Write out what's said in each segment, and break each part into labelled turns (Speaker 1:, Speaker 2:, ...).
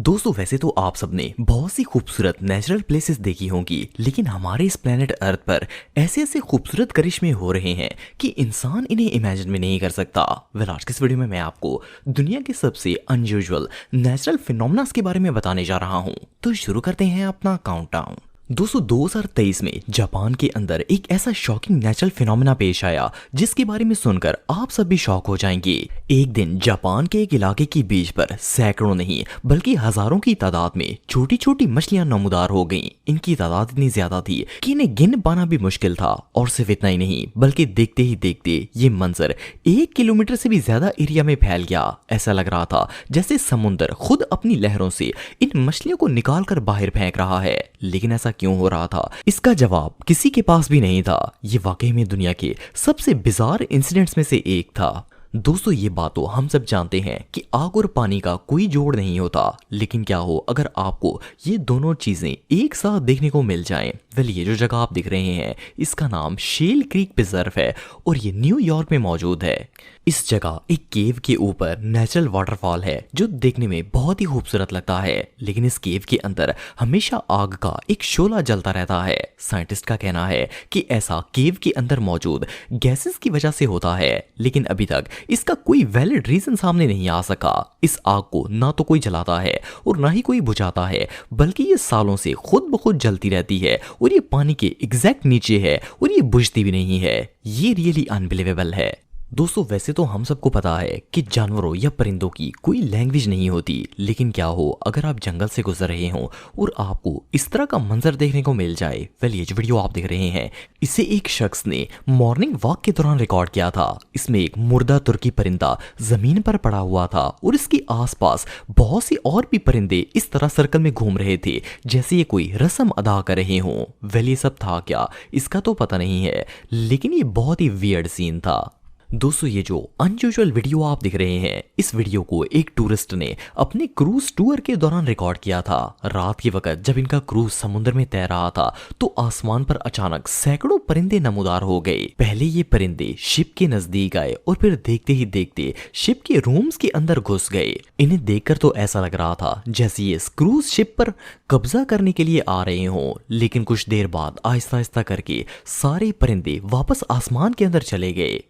Speaker 1: दोस्तों वैसे तो आप सबने बहुत सी खूबसूरत नेचुरल प्लेसेस देखी होंगी, लेकिन हमारे इस प्लेनेट अर्थ पर ऐसे ऐसे खूबसूरत करिश्मे हो रहे हैं कि इंसान इन्हें इमेजिन भी नहीं कर सकता। आज के इस वीडियो में मैं आपको दुनिया के सबसे अनयूजुअल नेचुरल फिनोमेनास के बारे में बताने जा रहा हूं। तो शुरू करते हैं अपना काउंटडाउन। दोस्तों 2023 में जापान के अंदर एक ऐसा शॉकिंग नेचुरल फिनोमेना पेश आया जिसके बारे में सुनकर आप सब भी शॉक हो जाएंगे। एक दिन जापान के एक इलाके की बीच पर सैकड़ों नहीं बल्कि हजारों की तादाद में छोटी छोटी मछलियां नमूदार हो गईं। इनकी तादाद इतनी ज्यादा थी कि इन्हें गिन पाना भी मुश्किल था। और सिर्फ इतना ही नहीं बल्कि देखते ही देखते ये मंजर 1 किलोमीटर से भी ज्यादा एरिया में फैल गया। ऐसा लग रहा था जैसे समुद्र खुद अपनी लहरों से इन मछलियों को निकाल कर बाहर फेंक रहा है। लेकिन ऐसा क्यों हो रहा था, इसका जवाब किसी के पास भी नहीं था। ये वाकई में दुनिया के सबसे बिजार इंसिडेंट्स में से एक था। दोस्तों ये बात तो हम सब जानते हैं कि आग और पानी का कोई जोड़ नहीं होता, लेकिन क्या हो अगर आपको ये दोनों चीजें एक साथ देखने को मिल जाएं। ये जो जगह आप दिख रहे हैं इसका नाम शेल क्रीक प्रिजर्व है और ये न्यूयॉर्क में मौजूद है। इस जगह एक केव के ऊपर नेचुरल वाटरफॉल है जो देखने में बहुत ही खूबसूरत लगता है, लेकिन इस केव के अंदर हमेशा आग का एक शोला जलता रहता है। साइंटिस्ट का कहना है कि ऐसा केव के अंदर मौजूद गैसेस की वजह से होता है, लेकिन अभी तक इसका कोई वैलिड रीजन सामने नहीं आ सका। इस आग को ना तो कोई जलाता है और ना ही कोई बुझाता है, बल्कि ये सालों से खुद ब खुद जलती रहती है और ये पानी के एग्जैक्ट नीचे है और ये बुझती भी नहीं है। ये रियली अनबिलीवेबल है। दोस्तों वैसे तो हम सबको पता है कि जानवरों या परिंदों की कोई लैंग्वेज नहीं होती, लेकिन क्या हो अगर आप जंगल से गुजर रहे हो और आपको इस तरह का मंजर देखने को मिल जाए। ये जो वीडियो आप देख रहे हैं इसे एक शख्स ने मॉर्निंग वॉक के दौरान रिकॉर्ड किया था। इसमें एक मुर्दा तुर्की परिंदा जमीन पर पड़ा हुआ था और इसके आसपास बहुत से और भी परिंदे इस तरह सर्कल में घूम रहे थे जैसे ये कोई रस्म अदा कर रहे हों। ये सब था क्या, इसका तो पता नहीं है, लेकिन ये बहुत ही वियर्ड सीन था। दोस्तों ये जो अनयूजुअल वीडियो आप देख रहे हैं इस वीडियो को एक टूरिस्ट ने अपने क्रूज टूर के दौरान रिकॉर्ड किया था। रात के वक्त जब इनका क्रूज समुद्र में तैर रहा था तो आसमान पर अचानक सैकड़ों परिंदे नमूदार हो गए। पहले ये परिंदे शिप के नजदीक आए और फिर देखते ही देखते शिप के रूम्स के अंदर घुस गए। इन्हें देखकर तो ऐसा लग रहा था जैसे ये क्रूज शिप पर कब्जा करने के लिए आ रहे हों, लेकिन कुछ देर बाद आहिस्ता आहिस्ता करके सारे परिंदे वापस आसमान के अंदर चले गए।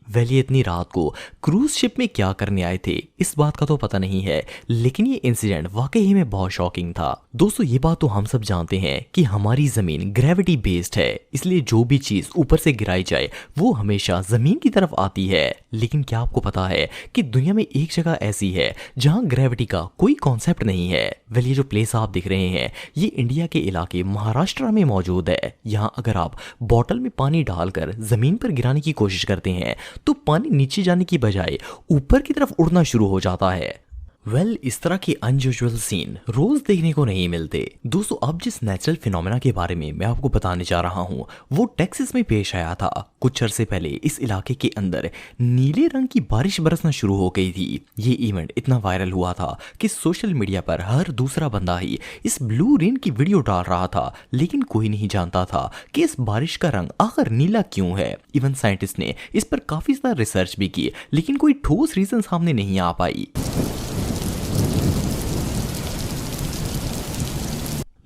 Speaker 1: इतनी रात को क्रूज शिप में क्या करने आए थे इस बात का तो पता नहीं है, लेकिन ये इंसिडेंट वाकई में बहुत शॉकिंग था। दोस्तों ये बात तो हम सब जानते हैं कि हमारी जमीन ग्रेविटी बेस्ड है, इसलिए जो भी चीज ऊपर से गिराई जाए वो हमेशा जमीन की तरफ आती है। लेकिन क्या आपको पता है कि दुनिया में एक जगह ऐसी है जहां ग्रेविटी का कोई कॉन्सेप्ट नहीं है। ये जो प्लेस आप दिख रहे हैं ये इंडिया के इलाके महाराष्ट्र में मौजूद है। यहाँ अगर आप बॉटल में पानी डालकर जमीन पर गिराने की कोशिश करते हैं तो पानी नीचे जाने की बजाय ऊपर की तरफ उड़ना शुरू हो जाता है। इस तरह के अनयूजुअल सीन रोज देखने को नहीं मिलते। दोस्तों अब जिस नेचुरल फिनोमेना के बारे में मैं आपको बताने जा रहा हूँ वो टेक्सास में पेश आया था। कुछ अरसे पहले इस इलाके के अंदर नीले रंग की बारिश बरसना शुरू हो गई थी। ये इवेंट इतना वायरल हुआ था कि सोशल मीडिया पर हर दूसरा बंदा ही इस ब्लू रेन की वीडियो डाल रहा था, लेकिन कोई नहीं जानता था कि इस बारिश का रंग आखिर नीला क्यों है। इवन साइंटिस्ट ने इस पर काफी ज्यादा रिसर्च भी की, लेकिन कोई ठोस रीजन सामने नहीं आ पाई।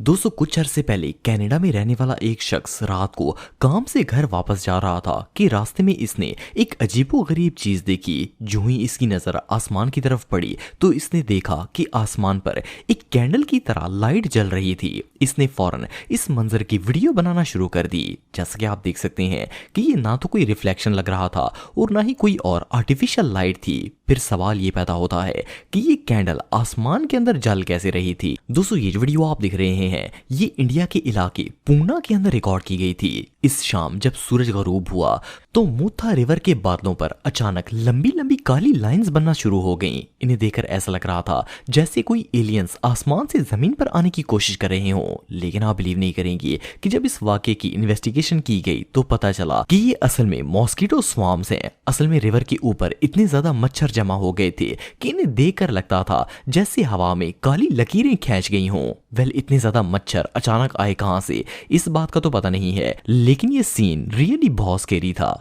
Speaker 1: दोस्तों कुछ अरसे पहले कनाडा में रहने वाला एक शख्स रात को काम से घर वापस जा रहा था कि रास्ते में इसने एक अजीबोगरीब चीज देखी। जो ही इसकी नजर आसमान की तरफ पड़ी तो इसने देखा कि आसमान पर एक कैंडल की तरह लाइट जल रही थी। इसने फौरन इस मंजर की वीडियो बनाना शुरू कर दी। जैसा कि आप देख सकते हैं कि ये ना तो कोई रिफ्लेक्शन लग रहा था और ना ही कोई और आर्टिफिशियल लाइट थी। फिर सवाल ये पैदा होता है कि ये कैंडल आसमान के अंदर जल कैसे रही थी। दोस्तों ये जो वीडियो आप दिख रहे हैं ये इंडिया के इलाके पूना के अंदर रिकॉर्ड की गई थी। इस शाम जब सूरज गरूब हुआ तो मुथा रिवर के बादलों पर अचानक लंबी लंबी काली लाइंस बनना शुरू हो गईं। इन्हें देखकर ऐसा लग रहा था जैसे कोई एलियंस आसमान से जमीन पर आने की कोशिश कर रहे हों। लेकिन आप बिलीव नहीं करेंगे कि जब इस वाकये की इन्वेस्टिगेशन की गई तो पता चला कि ये असल में मॉस्किटो स्वार्म्स हैं। असल में रिवर के ऊपर इतने ज्यादा मच्छर जमा हो गए थे कि इन्हें देखकर लगता था जैसे हवा में काली लकीरें खींच गई हों। इतने ज्यादा मच्छर अचानक आए कहां से इस बात का तो पता नहीं है, लेकिन ये सीन रियली बहुत स्कैरी था।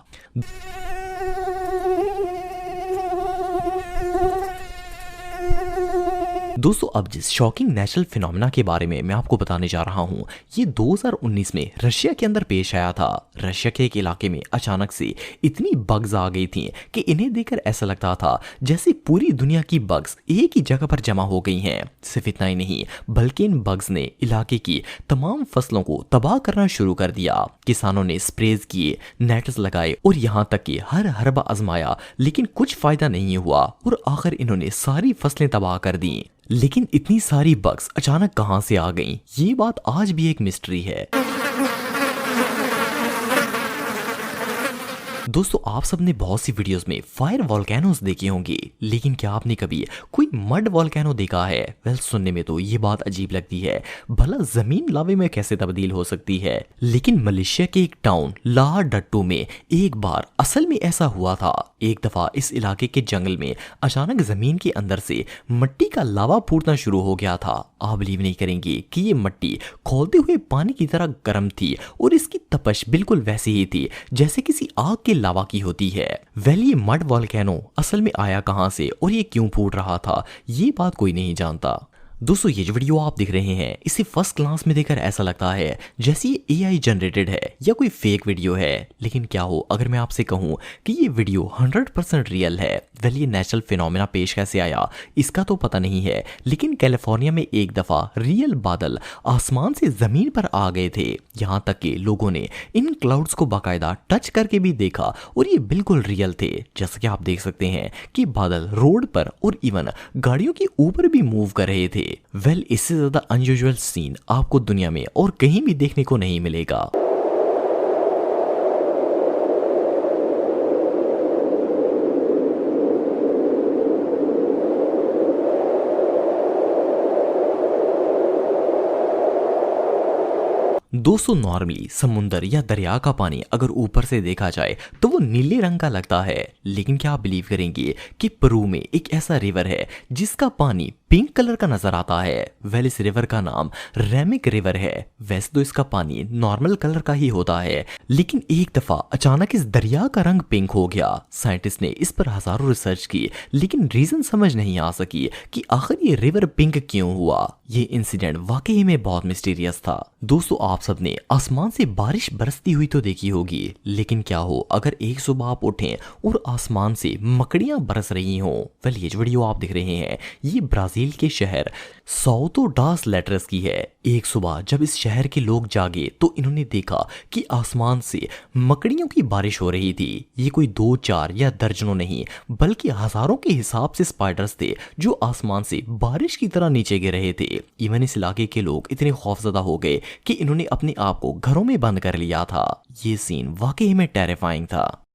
Speaker 1: दोस्तों अब जिस शॉकिंग नेचुरल फिनोमेना के बारे में मैं आपको बताने जा रहा हूँ, ये 2019 में रशिया के अंदर पेश आया था। रशिया के एक इलाके में अचानक से इतनी बग्स आ गई थी कि इन्हें देखकर ऐसा लगता था जैसे पूरी दुनिया की बग्स एक ही जगह पर जमा हो गई हैं। सिर्फ इतना ही नहीं, बल्कि इन बग्स ने इलाके की तमाम फसलों को तबाह करना शुरू कर दिया। किसानों ने स्प्रेज किए, नेट्स लगाए और यहाँ तक कि हर हर्बा आजमाया, लेकिन कुछ फायदा नहीं हुआ और आखिर इन्होंने सारी फसलें तबाह कर दी। लेकिन इतनी सारी बग्स अचानक कहां से आ गईं, ये बात आज भी एक मिस्ट्री है। दोस्तों आप सबने बहुत सी वीडियोस में फायर वोल्केनोस देखी होंगी, लेकिन क्या आपने कभी कोई मड वोल्केनो देखा है? वेल सुनने में तो ये बात अजीब लगती है, भला जमीन लावे में कैसे तब्दील हो सकती है? लेकिन मलेशिया के एक टाउन ला डट्टू में एक बार असल में ऐसा हुआ था। एक दफा इस इलाके के जंगल में अचानक जमीन के अंदर से मिट्टी का लावा फूटना शुरू हो गया था। आप बिलीव नहीं करेंगे कि ये मिट्टी खौलते हुए पानी की तरह गर्म थी और इसकी तपश बिल्कुल वैसी ही थी जैसे किसी आग के लावा की होती है। वेल ये मड वोल्केनो असल में आया कहां से और ये क्यों फूट रहा था, ये बात कोई नहीं जानता। दोस्तों ये जो वीडियो आप देख रहे हैं, इसे फर्स्ट क्लास में देखकर ऐसा लगता है जैसे ये एआई जनरेटेड है या कोई फेक वीडियो है। लेकिन क्या हो अगर मैं आपसे कहूं कि ये वीडियो 100% रियल है? वेल ये नेचुरल फिनोमेना पेश कैसे आया इसका तो पता नहीं है, लेकिन कैलिफोर्निया में एक दफा रियल बादल आसमान से जमीन पर आ गए थे। यहाँ तक कि लोगों ने इन क्लाउड्स को बाकायदा टच करके भी देखा और ये बिल्कुल रियल थे। जैसा कि आप देख सकते हैं कि बादल रोड पर और इवन गाड़ियों के ऊपर भी मूव कर रहे थे। वेल इससे ज्यादा अनयूजुअल सीन आपको दुनिया में और कहीं भी देखने को नहीं मिलेगा। दोस्तों नॉर्मली समुंदर या दरिया का पानी अगर ऊपर से देखा जाए तो वो नीले रंग का लगता है, लेकिन क्या आप बिलीव करेंगे कि पेरू में एक ऐसा रिवर है जिसका पानी पिंक कलर का नजर आता है? वेल इस रिवर का नाम रेमिक रिवर है। वैसे तो इसका पानी नॉर्मल कलर का ही होता है, लेकिन एक दफा अचानक इस दरिया का रंग पिंक हो गया। साइंटिस्ट ने इस पर हजारों रिसर्च की, लेकिन रीजन समझ नहीं आ सकी कि आखिर ये रिवर पिंक क्यों हुआ। ये इंसिडेंट वाकई में बहुत मिस्टीरियस था। दोस्तों आप सबने आसमान से बारिश बरसती हुई तो देखी होगी, लेकिन क्या हो अगर एक सुबह आप उठें और आसमान से मकड़ियां बरस रही हों? वेल ये जो वीडियो आप देख रहे हैं ये ब्राजील के शहर साओ डास लेटरस की है। एक सुबह जब इस शहर के लोग जागे तो इन्होंने देखा कि आसमान से मकड़ियों की बारिश हो रही थी। ये कोई 2 4 या दर्जनों नहीं बल्कि हजारों के हिसाब से स्पाइडर्स थे जो आसमान से बारिश की तरह नीचे गिर रहे थे। इवन इस इलाके के लोग इतने खौफजदा हो गए कि इन्होंने अपने आप को घरों में बंद कर लिया था। ये सीन वाकई में टेरिफाइंग था।